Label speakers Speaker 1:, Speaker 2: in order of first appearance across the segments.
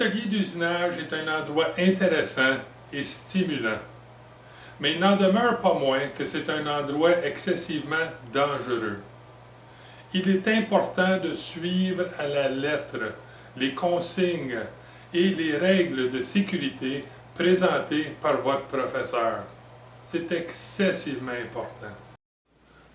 Speaker 1: L'atelier d'usinage est un endroit intéressant et stimulant, mais il n'en demeure pas moins que c'est un endroit excessivement dangereux. Il est important de suivre à la lettre les consignes et les règles de sécurité présentées par votre professeur. C'est excessivement important.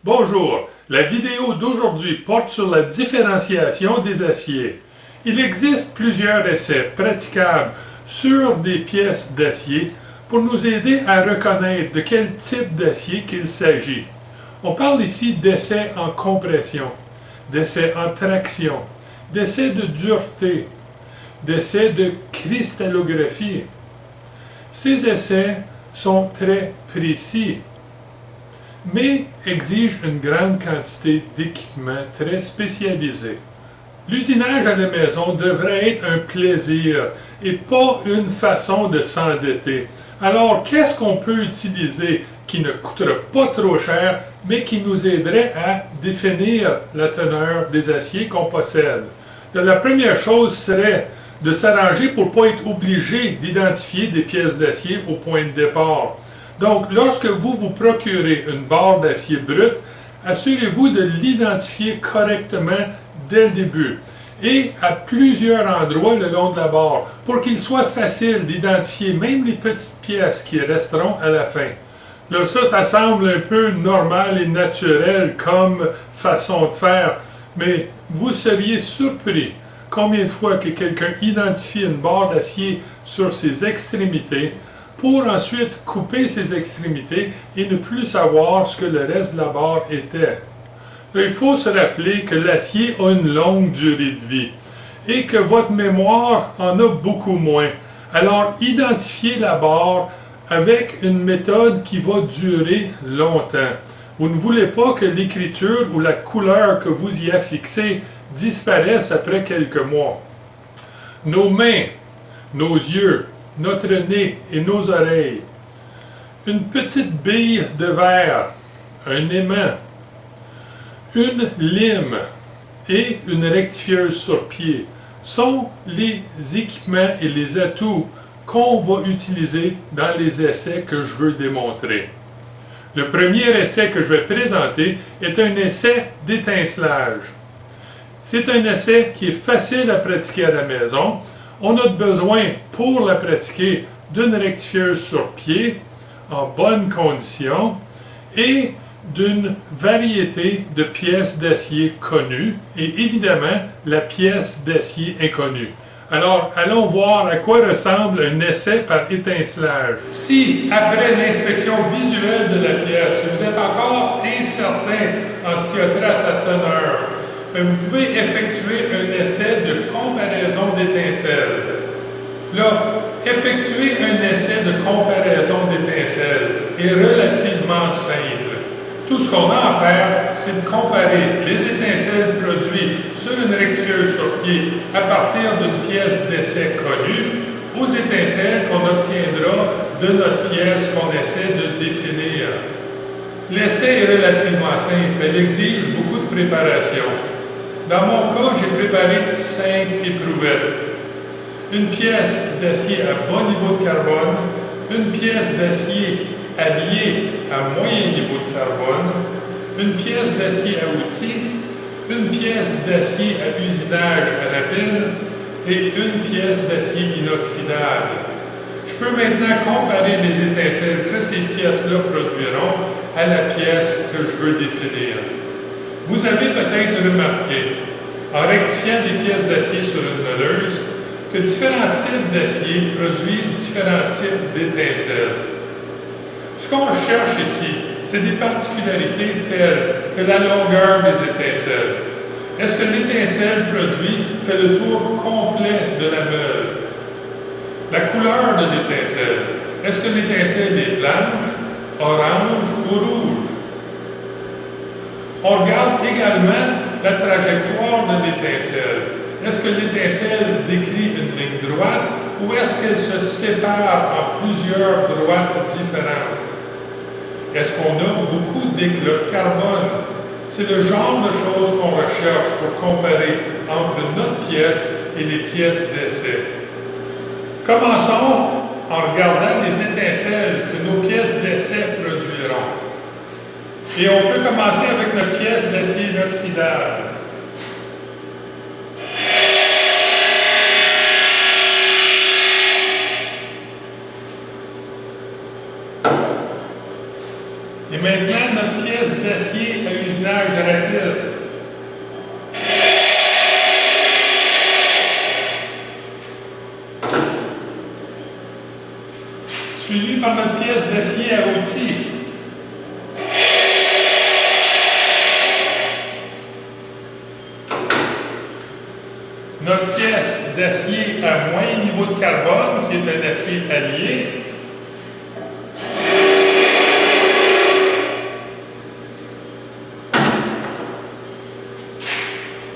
Speaker 1: Bonjour, la vidéo d'aujourd'hui porte sur la différenciation des aciers. Il existe plusieurs essais praticables sur des pièces d'acier pour nous aider à reconnaître de quel type d'acier qu'il s'agit. On parle ici d'essais en compression, d'essais en traction, d'essais de dureté, d'essais de cristallographie. Ces essais sont très précis, mais exigent une grande quantité d'équipements très spécialisés. L'usinage à la maison devrait être un plaisir et pas une façon de s'endetter. Alors, qu'est-ce qu'on peut utiliser qui ne coûtera pas trop cher, mais qui nous aiderait à définir la teneur des aciers qu'on possède? La première chose serait de s'arranger pour ne pas être obligé d'identifier des pièces d'acier au point de départ. Donc, lorsque vous vous procurez une barre d'acier brut, assurez-vous de l'identifier correctement dès le début et à plusieurs endroits le long de la barre pour qu'il soit facile d'identifier même les petites pièces qui resteront à la fin. Là, ça semble un peu normal et naturel comme façon de faire, mais vous seriez surpris combien de fois que quelqu'un identifie une barre d'acier sur ses extrémités pour ensuite couper ses extrémités et ne plus savoir ce que le reste de la barre était. Il faut se rappeler que l'acier a une longue durée de vie et que votre mémoire en a beaucoup moins. Alors, identifiez la barre avec une méthode qui va durer longtemps. Vous ne voulez pas que l'écriture ou la couleur que vous y affixez disparaisse après quelques mois. Nos mains, nos yeux, notre nez et nos oreilles, une petite bille de verre, un aimant, une lime et une rectifieuse sur pied sont les équipements et les atouts qu'on va utiliser dans les essais que je veux démontrer. Le premier essai que je vais présenter est un essai d'étincelage. C'est un essai qui est facile à pratiquer à la maison. On a besoin, pour la pratiquer, d'une rectifieuse sur pied en bonne condition et d'une variété de pièces d'acier connues et évidemment la pièce d'acier inconnue. Alors, allons voir à quoi ressemble un essai par étincelage. Si, après l'inspection visuelle de la pièce, vous êtes encore incertain en ce qui a trait à sa teneur, vous pouvez effectuer un essai de comparaison d'étincelles. Là, effectuer un essai de comparaison d'étincelles est relativement simple. Tout ce qu'on a à faire, c'est de comparer les étincelles produites sur une rectifieuse sur pied à partir d'une pièce d'essai connue aux étincelles qu'on obtiendra de notre pièce qu'on essaie de définir. L'essai est relativement simple, elle exige beaucoup de préparation. Dans mon cas, j'ai préparé 5 éprouvettes. Une pièce d'acier à bas niveau de carbone, une pièce d'acier alliée à moyen niveau de carbone, une pièce d'acier à outils, une pièce d'acier à usinage rapide et une pièce d'acier inoxydable. Je peux maintenant comparer les étincelles que ces pièces-là produiront à la pièce que je veux définir. Vous avez peut-être remarqué, en rectifiant des pièces d'acier sur une meuleuse, que différents types d'acier produisent différents types d'étincelles. Ce qu'on cherche ici, c'est des particularités telles que la longueur des étincelles. Est-ce que l'étincelle produite fait le tour complet de la meule? La couleur de l'étincelle. Est-ce que l'étincelle est blanche, orange ou rouge? On regarde également la trajectoire de l'étincelle. Est-ce que l'étincelle décrit une ligne droite ou est-ce qu'elle se sépare en plusieurs droites différentes? Est-ce qu'on a beaucoup d'éclats de carbone? C'est le genre de choses qu'on recherche pour comparer entre notre pièce et les pièces d'essai. Commençons en regardant les étincelles que nos pièces d'essai produiront. Et on peut commencer avec notre pièce d'acier inoxydable. Et maintenant, notre pièce d'acier à usinage rapide. Suivi par notre pièce d'acier à outils. Notre pièce d'acier à moyen niveau de carbone, qui est un acier allié.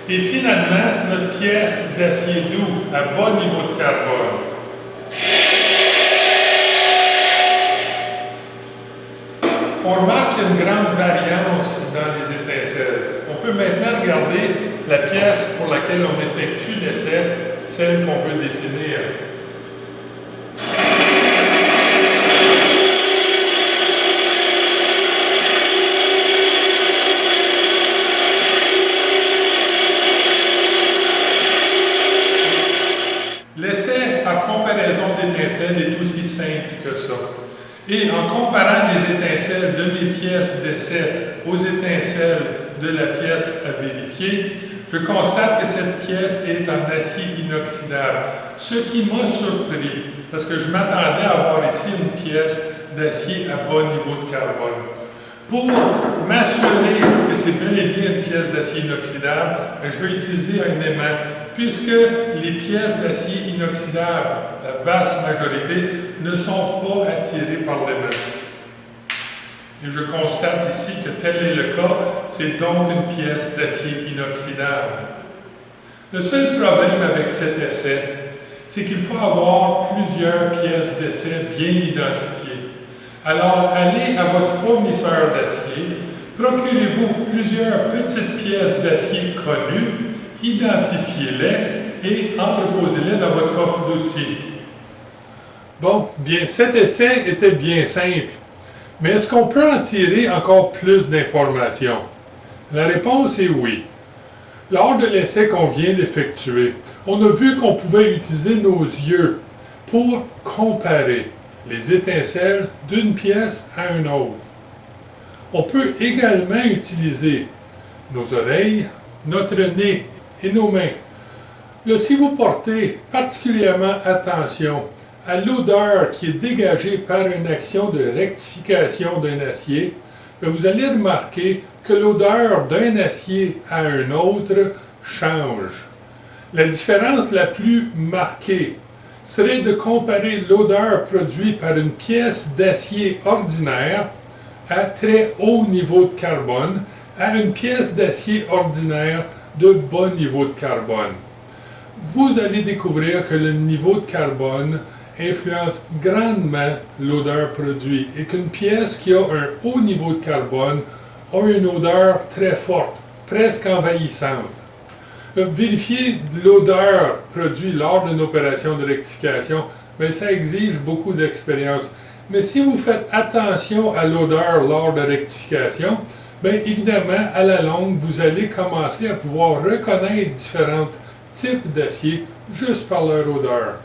Speaker 1: Et finalement, notre pièce d'acier doux à bas niveau de carbone. On remarque qu'il y a une grande variance dans les étincelles. On peut maintenant regarder la pièce pour laquelle on effectue l'essai, celle qu'on veut définir. L'essai par comparaison d'étincelles est aussi simple que ça. Et en comparant les étincelles de mes pièces d'essai aux étincelles de la pièce à vérifier, je constate que cette pièce est en acier inoxydable. Ce qui m'a surpris, parce que je m'attendais à avoir ici une pièce d'acier à bas niveau de carbone. Pour m'assurer que c'est bel et bien une pièce d'acier inoxydable, je vais utiliser un aimant, puisque les pièces d'acier inoxydable, la vaste majorité, ne sont pas attirées par l'aimant. Et je constate ici que tel est le cas, c'est donc une pièce d'acier inoxydable. Le seul problème avec cet essai, c'est qu'il faut avoir plusieurs pièces d'essai bien identifiées. Alors, allez à votre fournisseur d'acier, procurez-vous plusieurs petites pièces d'acier connues, identifiez-les et entreposez-les dans votre coffre d'outils. Bon, bien, cet essai était bien simple, mais est-ce qu'on peut en tirer encore plus d'informations? La réponse est oui. Lors de l'essai qu'on vient d'effectuer, on a vu qu'on pouvait utiliser nos yeux pour comparer les étincelles d'une pièce à une autre. On peut également utiliser nos oreilles, notre nez et nos mains. Là, si vous portez particulièrement attention à l'odeur qui est dégagée par une action de rectification d'un acier, vous allez remarquer que l'odeur d'un acier à un autre change. La différence la plus marquée serait de comparer l'odeur produite par une pièce d'acier ordinaire à très haut niveau de carbone à une pièce d'acier ordinaire de bas niveau de carbone. Vous allez découvrir que le niveau de carbone influence grandement l'odeur produite et qu'une pièce qui a un haut niveau de carbone a une odeur très forte, presque envahissante. Vérifier l'odeur produite lors d'une opération de rectification, bien, ça exige beaucoup d'expérience. Mais si vous faites attention à l'odeur lors de rectification, bien évidemment, à la longue, vous allez commencer à pouvoir reconnaître différents types d'acier juste par leur odeur.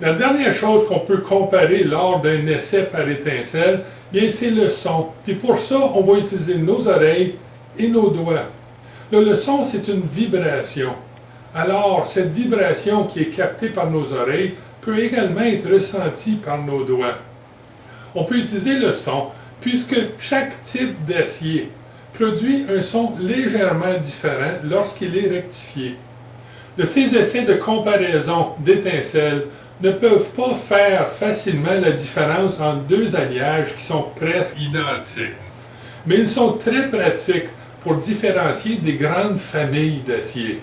Speaker 1: La dernière chose qu'on peut comparer lors d'un essai par étincelle, bien, c'est le son. Puis pour ça, on va utiliser nos oreilles et nos doigts. Là, le son, c'est une vibration. Alors, cette vibration qui est captée par nos oreilles peut également être ressentie par nos doigts. On peut utiliser le son, puisque chaque type d'acier produit un son légèrement différent lorsqu'il est rectifié. Ces essais de comparaison d'étincelles ne peuvent pas faire facilement la différence entre deux alliages qui sont presque identiques. Mais ils sont très pratiques pour différencier des grandes familles d'acier.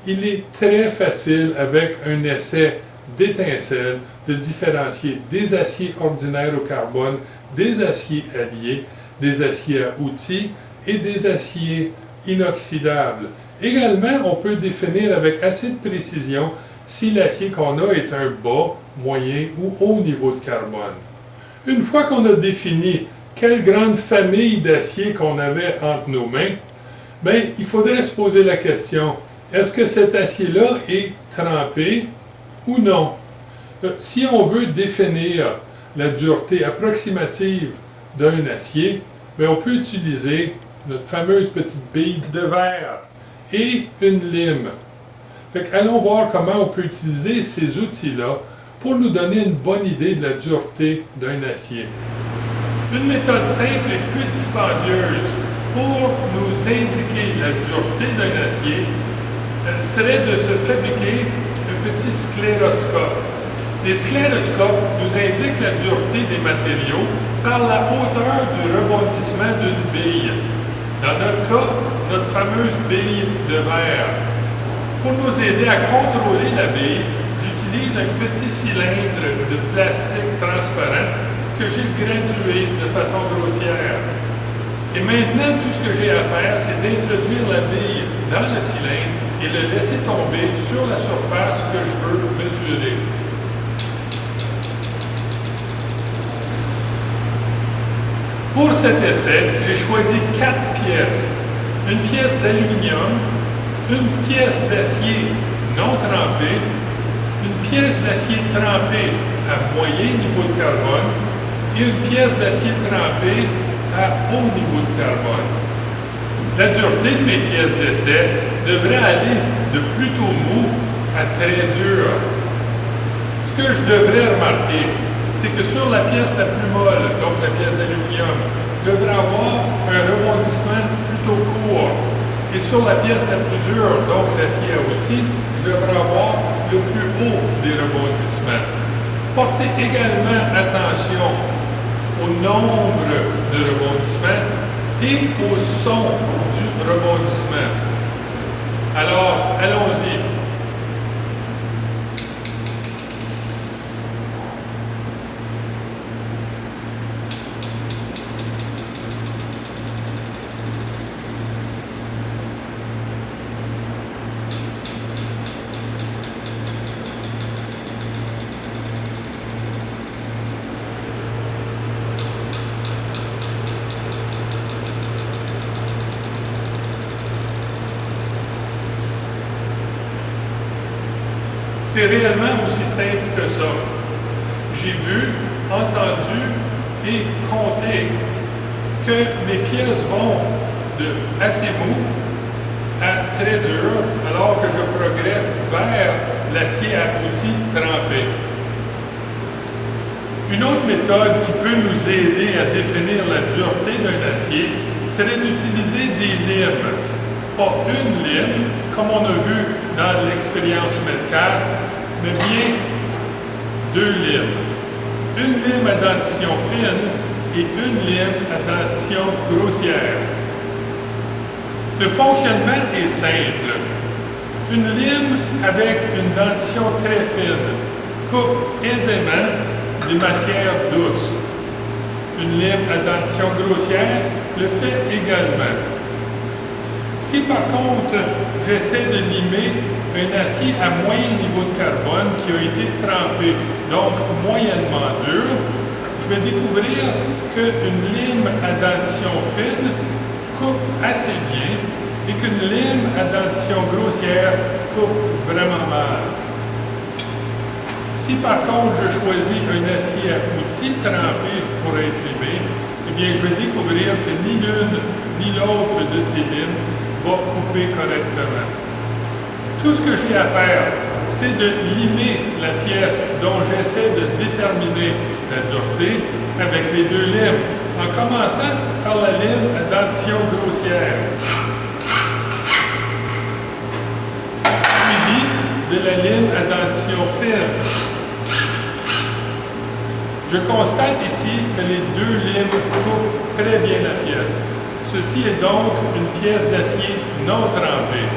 Speaker 1: Il est très facile avec un essai d'étincelles de différencier des aciers ordinaires au carbone, des aciers alliés, des aciers à outils et des aciers inoxydables. Également, on peut définir avec assez de précision si l'acier qu'on a est un bas, moyen ou haut niveau de carbone. Une fois qu'on a défini quelle grande famille d'acier qu'on avait entre nos mains, bien, il faudrait se poser la question, est-ce que cet acier-là est trempé ou non? Si on veut définir la dureté approximative d'un acier, bien, on peut utiliser notre fameuse petite bille de verre et une lime. Allons voir comment on peut utiliser ces outils-là pour nous donner une bonne idée de la dureté d'un acier. Une méthode simple et peu dispendieuse pour nous indiquer la dureté d'un acier serait de se fabriquer un petit scléroscope. Les scléroscopes nous indiquent la dureté des matériaux par la hauteur du rebondissement d'une bille. Dans notre cas, notre fameuse bille de verre. Pour nous aider à contrôler la bille, j'utilise un petit cylindre de plastique transparent que j'ai gradué de façon grossière. Et maintenant, tout ce que j'ai à faire, c'est d'introduire la bille dans le cylindre et le laisser tomber sur la surface que je veux mesurer. Pour cet essai, j'ai choisi 4 pièces. Une pièce d'aluminium, une pièce d'acier non trempé, une pièce d'acier trempé à moyen niveau de carbone et une pièce d'acier trempé à haut niveau de carbone. La dureté de mes pièces d'essai devrait aller de plutôt mou à très dur. Ce que je devrais remarquer, c'est que sur la pièce la plus molle, donc la pièce d'aluminium, je devrais avoir un rebondissement plutôt court. Et sur la pièce la plus dure, donc l'acier à outils, je devrais avoir le plus haut des rebondissements. Portez également attention au nombre de rebondissements et au son du rebondissement. Alors, allons-y. C'est réellement aussi simple que ça. J'ai vu, entendu et compté que mes pièces vont de assez mou à très dur, alors que je progresse vers l'acier à outils trempé. Une autre méthode qui peut nous aider à définir la dureté d'un acier serait d'utiliser des limes. Pas une lime, comme on a vu dans l'expérience Metcalfe, mais bien 2 limes. Une lime à dentition fine et une lime à dentition grossière. Le fonctionnement est simple. Une lime avec une dentition très fine coupe aisément des matières douces. Une lime à dentition grossière le fait également. Si par contre, j'essaie de limer un acier à moyen niveau de carbone qui a été trempé, donc moyennement dur, je vais découvrir qu'une lime à dentition fine coupe assez bien et qu'une lime à dentition grossière coupe vraiment mal. Si par contre je choisis un acier à outils trempé pour être limé, eh bien je vais découvrir que ni l'une ni l'autre de ces limes va couper correctement. Tout ce que j'ai à faire, c'est de limer la pièce dont j'essaie de déterminer la dureté avec les 2 limes, en commençant par la lime à dentition grossière, suivi de la lime à dentition fine. Je constate ici que les 2 limes coupent très bien la pièce. Ceci est donc une pièce d'acier non trempée.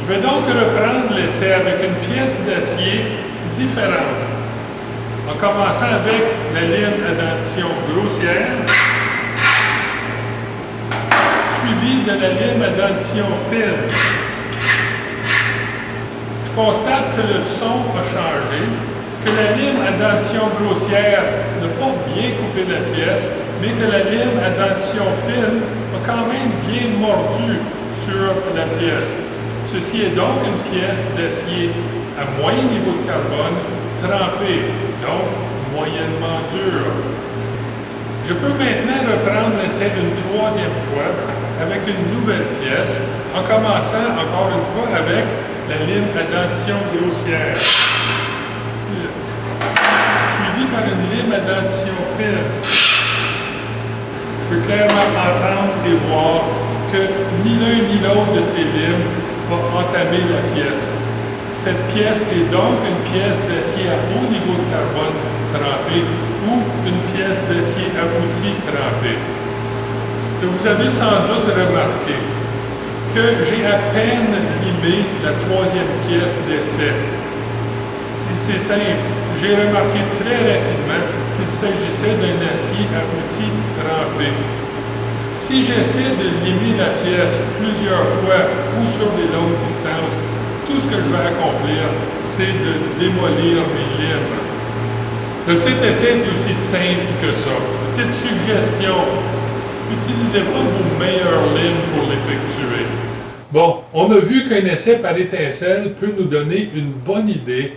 Speaker 1: Je vais donc reprendre l'essai avec une pièce d'acier différente, en commençant avec la lime à dentition grossière, suivie de la lime à dentition fine. Je constate que le son a changé, que la lime à dentition grossière n'a pas bien coupé la pièce, mais que la lime à dentition fine a quand même bien mordu sur la pièce. Ceci est donc une pièce d'acier à moyen niveau de carbone, trempée, donc moyennement dure. Je peux maintenant reprendre l'essai une troisième fois avec une nouvelle pièce, en commençant encore une fois avec la lime à dentition grossière, suivie par une lime à dentition fine. Je peux clairement entendre et voir que ni l'un ni l'autre de ces limes va entamer la pièce. Cette pièce est donc une pièce d'acier à haut niveau de carbone trempé ou une pièce d'acier à outil trempé. Vous avez sans doute remarqué que j'ai à peine limé la troisième pièce d'essai. C'est simple, j'ai remarqué très rapidement qu'il s'agissait d'un acier à outil trempé. Si j'essaie de limer la pièce plusieurs fois ou sur des longues distances, tout ce que je vais accomplir, c'est de démolir mes limes. Cet essai est aussi simple que ça. Petite suggestion, n'utilisez pas vos meilleures limes pour l'effectuer. Bon, on a vu qu'un essai par étincelle peut nous donner une bonne idée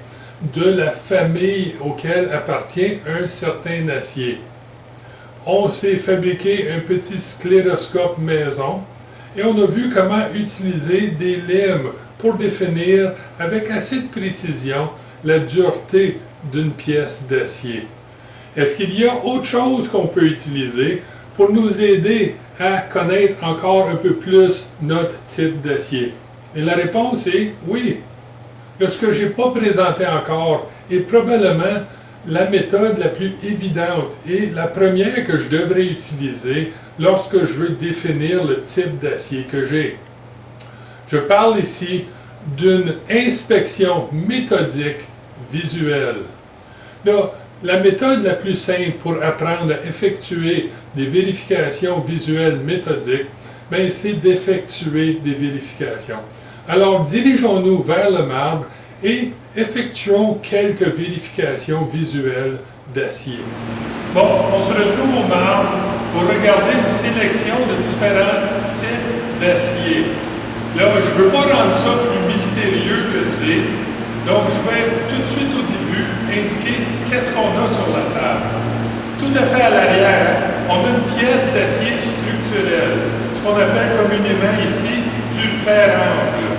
Speaker 1: de la famille auquel appartient un certain acier. On s'est fabriqué un petit scléroscope maison et on a vu comment utiliser des limes pour définir avec assez de précision la dureté d'une pièce d'acier. Est-ce qu'il y a autre chose qu'on peut utiliser pour nous aider à connaître encore un peu plus notre type d'acier? Et la réponse est oui. Ce que je n'ai pas présenté encore est probablement la méthode la plus évidente et la première que je devrais utiliser lorsque je veux définir le type d'acier que j'ai. Je parle ici d'une inspection méthodique visuelle. Là, la méthode la plus simple pour apprendre à effectuer des vérifications visuelles méthodiques, c'est d'effectuer des vérifications. Alors, dirigeons-nous vers le marbre et effectuons quelques vérifications visuelles d'acier. Bon, on se retrouve au marbre pour regarder une sélection de différents types d'acier. Là, je ne veux pas rendre ça plus mystérieux que c'est, donc je vais tout de suite au début indiquer qu'est-ce qu'on a sur la table. Tout à fait à l'arrière, on a une pièce d'acier structurel, ce qu'on appelle communément ici du fer-angle.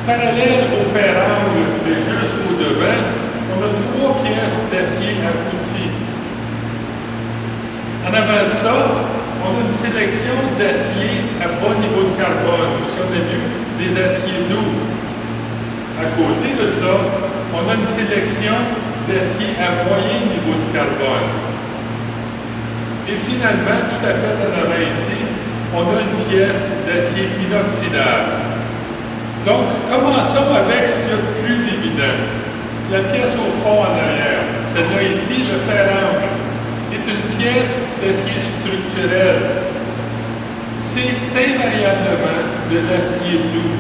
Speaker 1: Parallèle au fer-angle, mais juste au devant, on a trois pièces d'acier à outil. En avant de ça, on a une sélection d'acier à bas niveau de carbone. Aussi, on a vu des aciers doux. À côté de ça, on a une sélection d'acier à moyen niveau de carbone. Et finalement, tout à fait en avant ici, on a une pièce d'acier inoxydable. Donc, commençons avec ce qui est le plus évident. La pièce au fond en arrière, celle-là ici, le fer-angle, est une pièce d'acier structurel. C'est invariablement de l'acier doux.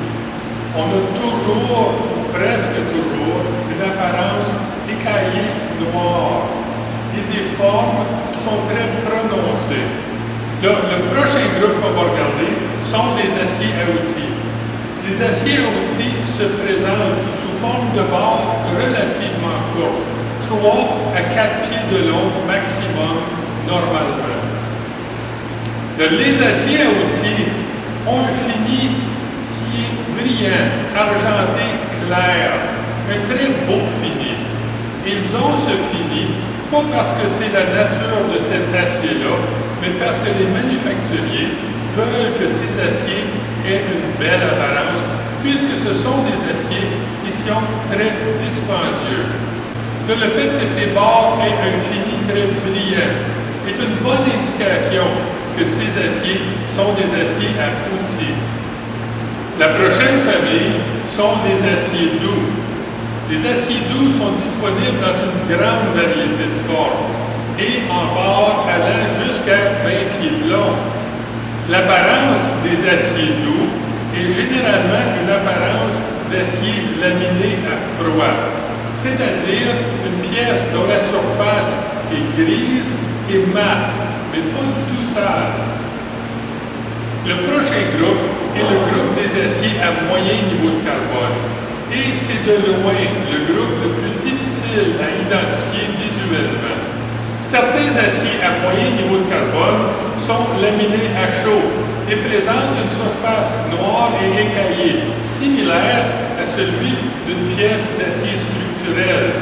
Speaker 1: On a toujours, ou presque toujours, une apparence écaillée noire et des formes qui sont très prononcées. Là, le prochain groupe qu'on va regarder sont les aciers à outils. Les aciers à outils se présentent sous forme de barres relativement courtes, 3 à 4 pieds de long maximum normalement. Les aciers à outils ont un fini qui est brillant, argenté, clair, un très beau fini. Ils ont ce fini, pas parce que c'est la nature de cet acier-là, mais parce que les manufacturiers veulent que ces aciers aient une belle apparence, puisque ce sont des aciers qui sont très dispendieux. Le fait que ces barres aient un fini très brillant est une bonne indication que ces aciers sont des aciers à outils. La prochaine famille sont les aciers doux. Les aciers doux sont disponibles dans une grande variété de formes et en barres allant jusqu'à 20 pieds de long. L'apparence des aciers doux est généralement une apparence d'acier laminé à froid, c'est-à-dire une pièce dont la surface est grise et mate, mais pas du tout sale. Le prochain groupe est le groupe des aciers à moyen niveau de carbone, et c'est de loin le groupe le plus difficile à identifier visuellement. Certains aciers à moyen niveau de carbone sont laminés à chaud et présentent une surface noire et écaillée, similaire à celui d'une pièce d'acier structurel.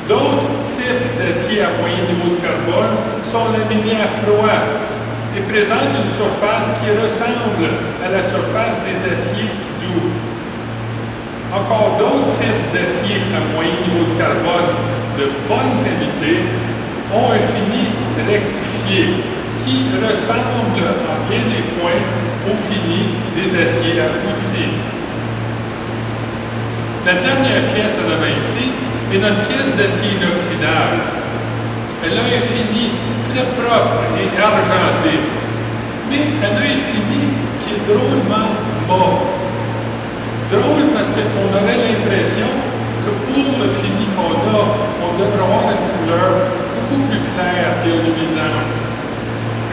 Speaker 1: D'autres types d'acier à moyen niveau de carbone sont laminés à froid et présentent une surface qui ressemble à la surface des aciers doux. Encore d'autres types d'acier à moyen niveau de carbone de bonne qualité ont un fini rectifié qui ressemble en bien des points au fini des aciers à outils. La dernière pièce à la main ici est notre pièce d'acier inoxydable. Elle a un fini très propre et argenté, mais elle a un fini qui est drôlement bas. Drôle parce qu'on aurait l'impression que pour le fini qu'on a, on devrait avoir une couleur beaucoup plus claire et luisante.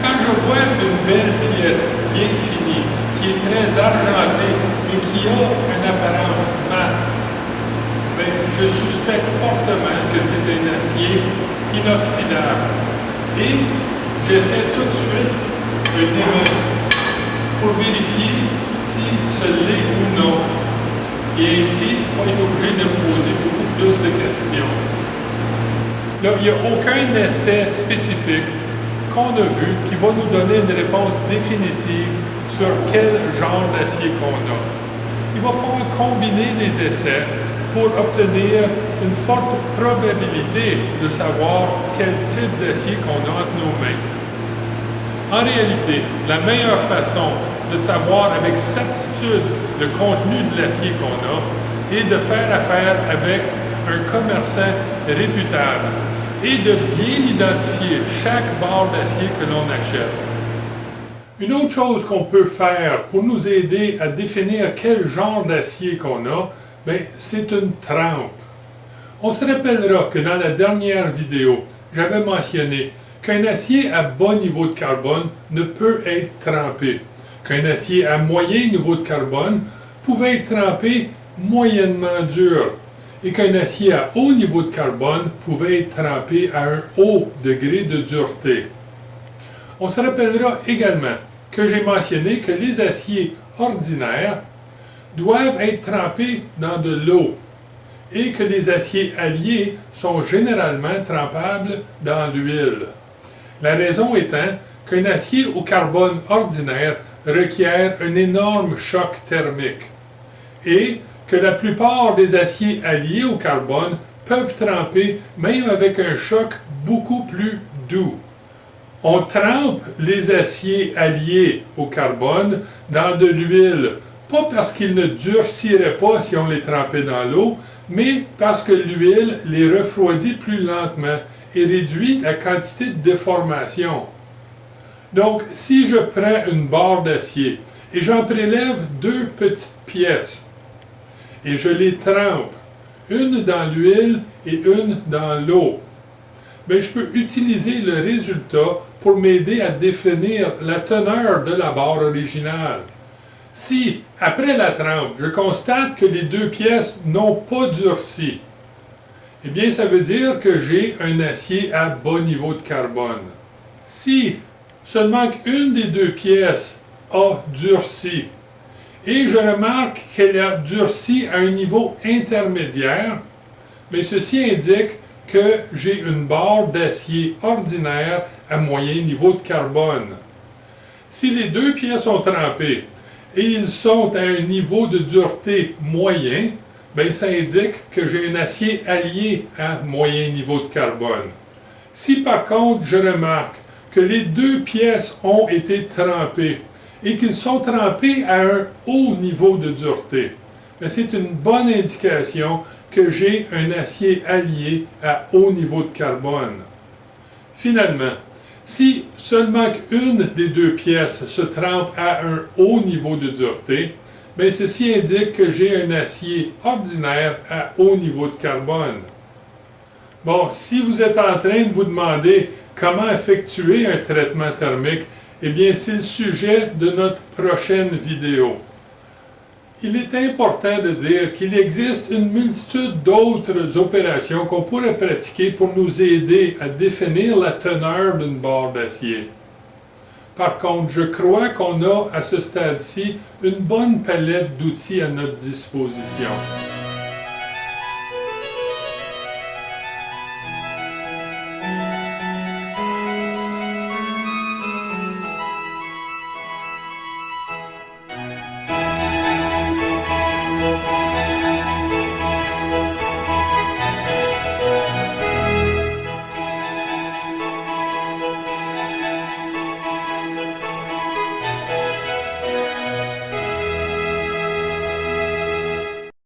Speaker 1: Quand je vois une belle pièce bien finie, qui est très argentée, mais qui a une apparence mate, bien, je suspecte fortement que c'est un acier inoxydable. Et j'essaie tout de suite de démontrer pour vérifier si ce l'est ou non. Et ainsi, on est obligé de me poser beaucoup plus de questions. Là, il n'y a aucun essai spécifique qu'on a vu qui va nous donner une réponse définitive sur quel genre d'acier qu'on a. Il va falloir combiner les essais pour obtenir une forte probabilité de savoir quel type d'acier qu'on a entre nos mains. En réalité, la meilleure façon de savoir avec certitude le contenu de l'acier qu'on a est de faire affaire avec un commerçant réputable et de bien identifier chaque barre d'acier que l'on achète. Une autre chose qu'on peut faire pour nous aider à définir quel genre d'acier qu'on a, c'est une trempe. On se rappellera que dans la dernière vidéo, j'avais mentionné qu'un acier à bas niveau de carbone ne peut être trempé, qu'un acier à moyen niveau de carbone pouvait être trempé moyennement dur, et qu'un acier à haut niveau de carbone pouvait être trempé à un haut degré de dureté. On se rappellera également que j'ai mentionné que les aciers ordinaires doivent être trempés dans de l'eau et que les aciers alliés sont généralement trempables dans l'huile. La raison étant qu'un acier au carbone ordinaire requiert un énorme choc thermique et que la plupart des aciers alliés au carbone peuvent tremper même avec un choc beaucoup plus doux. On trempe les aciers alliés au carbone dans de l'huile, pas parce qu'ils ne durciraient pas si on les trempait dans l'eau, mais parce que l'huile les refroidit plus lentement et réduit la quantité de déformation. Donc, si je prends une barre d'acier et j'en prélève deux petites pièces et je les trempe, une dans l'huile et une dans l'eau, je peux utiliser le résultat pour m'aider à définir la teneur de la barre originale. Si, après la trempe, je constate que les deux pièces n'ont pas durci, eh bien, ça veut dire que j'ai un acier à bas niveau de carbone. Si seulement une des deux pièces a durci, et je remarque qu'elle a durci à un niveau intermédiaire, ceci indique que j'ai une barre d'acier ordinaire à moyen niveau de carbone. Si les deux pièces sont trempées et ils sont à un niveau de dureté moyen, ça indique que j'ai un acier allié à moyen niveau de carbone. Si par contre je remarque que les deux pièces ont été trempées et qu'ils sont trempés à un haut niveau de dureté, c'est une bonne indication que j'ai un acier allié à haut niveau de carbone. Finalement, si seulement une des deux pièces se trempe à un haut niveau de dureté, bien, ceci indique que j'ai un acier ordinaire à haut niveau de carbone. Bon, si vous êtes en train de vous demander comment effectuer un traitement thermique, eh bien, c'est le sujet de notre prochaine vidéo. Il est important de dire qu'il existe une multitude d'autres opérations qu'on pourrait pratiquer pour nous aider à définir la teneur d'une barre d'acier. Par contre, je crois qu'on a à ce stade-ci une bonne palette d'outils à notre disposition.